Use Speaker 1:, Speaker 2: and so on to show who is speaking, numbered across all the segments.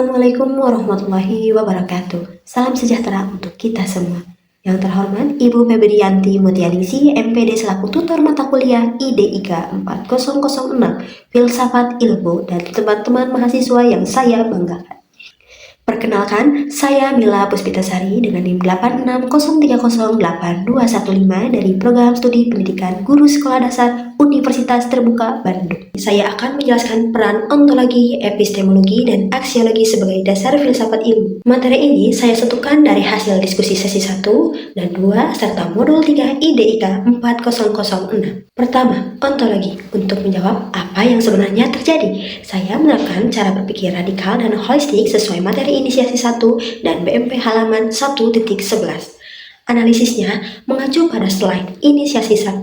Speaker 1: Assalamualaikum warahmatullahi wabarakatuh. Salam sejahtera untuk kita semua. Yang terhormat Ibu Febrianti Mutianingsih, MPD selaku tutor mata kuliah IDIK 4006 Filsafat Ilmu dan teman-teman mahasiswa yang saya banggakan. Perkenalkan, saya Mila Puspitasari dengan NIM 86030815 dari Program Studi Pendidikan Guru Sekolah Dasar Universitas Terbuka Bandung. Saya akan menjelaskan peran ontologi, epistemologi, dan aksiologi sebagai dasar filsafat ilmu. Materi ini saya satukan dari hasil diskusi sesi 1 dan 2 serta modul 3 IDIK 4006. Pertama, ontologi. Untuk menjawab apa yang sebenarnya terjadi, saya menerapkan cara berpikir radikal dan holistik sesuai materi inisiasi 1 dan BMP halaman 1.11. Analisisnya mengacu pada slide inisiasi 1.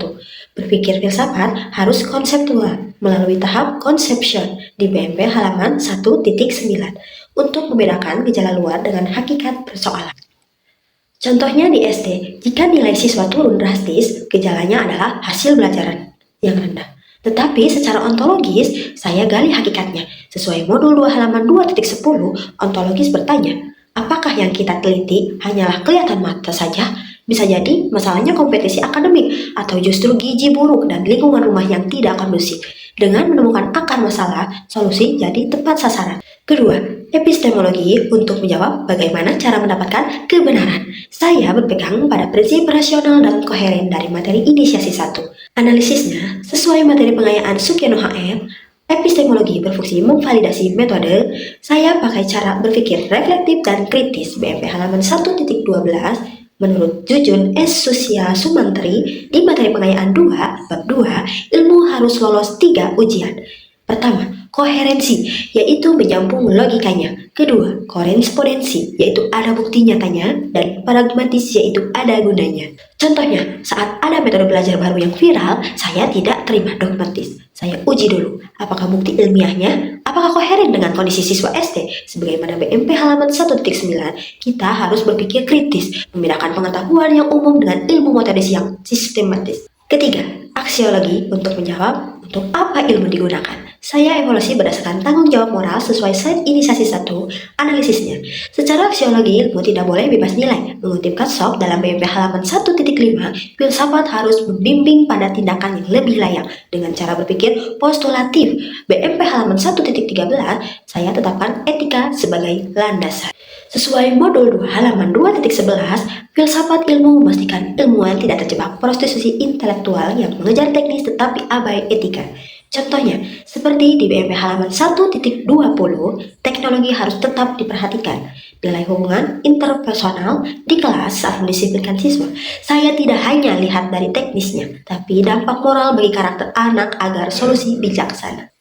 Speaker 1: Berpikir filsafat harus konseptual melalui tahap conception di BMP halaman 1.9 untuk membedakan gejala luar dengan hakikat persoalan. Contohnya di SD, jika nilai siswa turun drastis, gejalanya adalah hasil belajaran yang rendah. Tetapi secara ontologis, saya gali hakikatnya. Sesuai modul 2 halaman 2.10, ontologis bertanya, apakah yang kita teliti hanyalah kelihatan mata saja? Bisa jadi masalahnya kompetisi akademik atau justru gizi buruk dan lingkungan rumah yang tidak kondusif. Dengan menemukan akar masalah, solusi jadi tepat sasaran. Kedua, epistemologi untuk menjawab bagaimana cara mendapatkan kebenaran. Saya berpegang pada prinsip rasional dan koheren dari materi inisiasi 1. Analisisnya, sesuai materi pengayaan Sukyono HM, epistemologi berfungsi memvalidasi metode. Saya pakai cara berpikir reflektif dan kritis BMP halaman 1.12 menurut Jujun S. Susya Sumantri di materi pengayaan 2, bab 2, ilmu harus lolos 3 ujian. Pertama, koherensi, yaitu menyambung logikanya. Kedua, korespondensi, yaitu ada bukti nyatanya. Dan pragmatis, yaitu ada gunanya. Contohnya, saat ada metode belajar baru yang viral, saya tidak terima dogmatis. Saya uji dulu, apakah bukti ilmiahnya, apakah koheren dengan kondisi siswa SD. Sebagaimana BMP halaman 1.9, kita harus berpikir kritis, membedakan pengetahuan yang umum dengan ilmu metodis yang sistematis. Ketiga, aksiologi untuk menjawab untuk apa ilmu digunakan. Saya evaluasi berdasarkan tanggung jawab moral sesuai slide inisiasi 1, analisisnya. Secara aksiologi, ilmu tidak boleh bebas nilai. Mengutip Katsok dalam BMP halaman 1.5, filsafat harus membimbing pada tindakan yang lebih layak dengan cara berpikir postulatif. BMP halaman 1.13, saya tetapkan etika sebagai landasan. Sesuai modul 2 halaman 2.11, filsafat ilmu memastikan ilmuwan tidak terjebak prostitusi intelektual yang mengejar teknis tetapi abai etika. Contohnya, seperti di BMP halaman 1.20, teknologi harus tetap diperhatikan. Nilai hubungan interpersonal di kelas saat mendisiplinkan siswa. Saya tidak hanya lihat dari teknisnya, tapi dampak moral bagi karakter anak agar solusi bijaksana.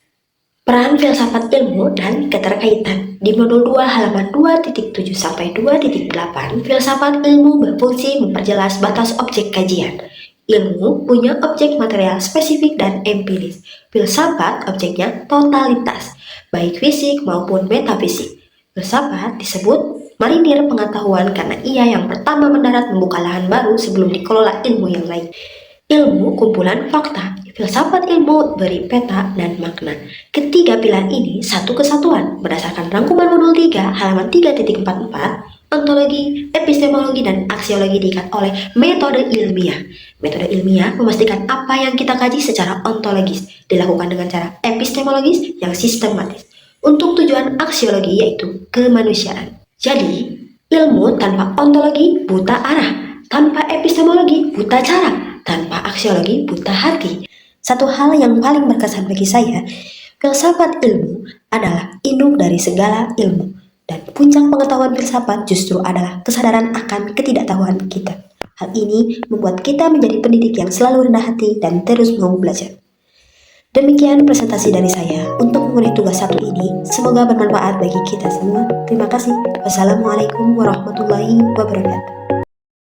Speaker 1: Peran filsafat ilmu dan keterkaitan. Di modul 2 halaman 2.7 sampai 2.8, filsafat ilmu berfungsi memperjelas batas objek kajian. Ilmu punya objek material spesifik dan empiris. Filsafat objeknya totalitas, baik fisik maupun metafisik. Filsafat disebut marinir pengetahuan karena ia yang pertama mendarat membuka lahan baru sebelum dikelola ilmu yang lain. Ilmu kumpulan fakta. Filsafat ilmu beri peta dan makna. Ketiga pilar ini satu kesatuan berdasarkan rangkuman modul 3 halaman 3.44. Ontologi, epistemologi, dan aksiologi diikat oleh metode ilmiah. Metode ilmiah memastikan apa yang kita kaji secara ontologis dilakukan dengan cara epistemologis yang sistematis untuk tujuan aksiologi yaitu kemanusiaan. Jadi, ilmu tanpa ontologi buta arah, tanpa epistemologi buta cara, tanpa aksiologi buta hati. Satu hal yang paling berkesan bagi saya, filsafat ilmu adalah induk dari segala ilmu. Dan puncak pengetahuan filsafat justru adalah kesadaran akan ketidaktahuan kita. Hal ini membuat kita menjadi pendidik yang selalu rendah hati dan terus mau belajar. Demikian presentasi dari saya untuk memenuhi tugas satu ini. Semoga bermanfaat bagi kita semua. Terima kasih. Wassalamualaikum warahmatullahi wabarakatuh.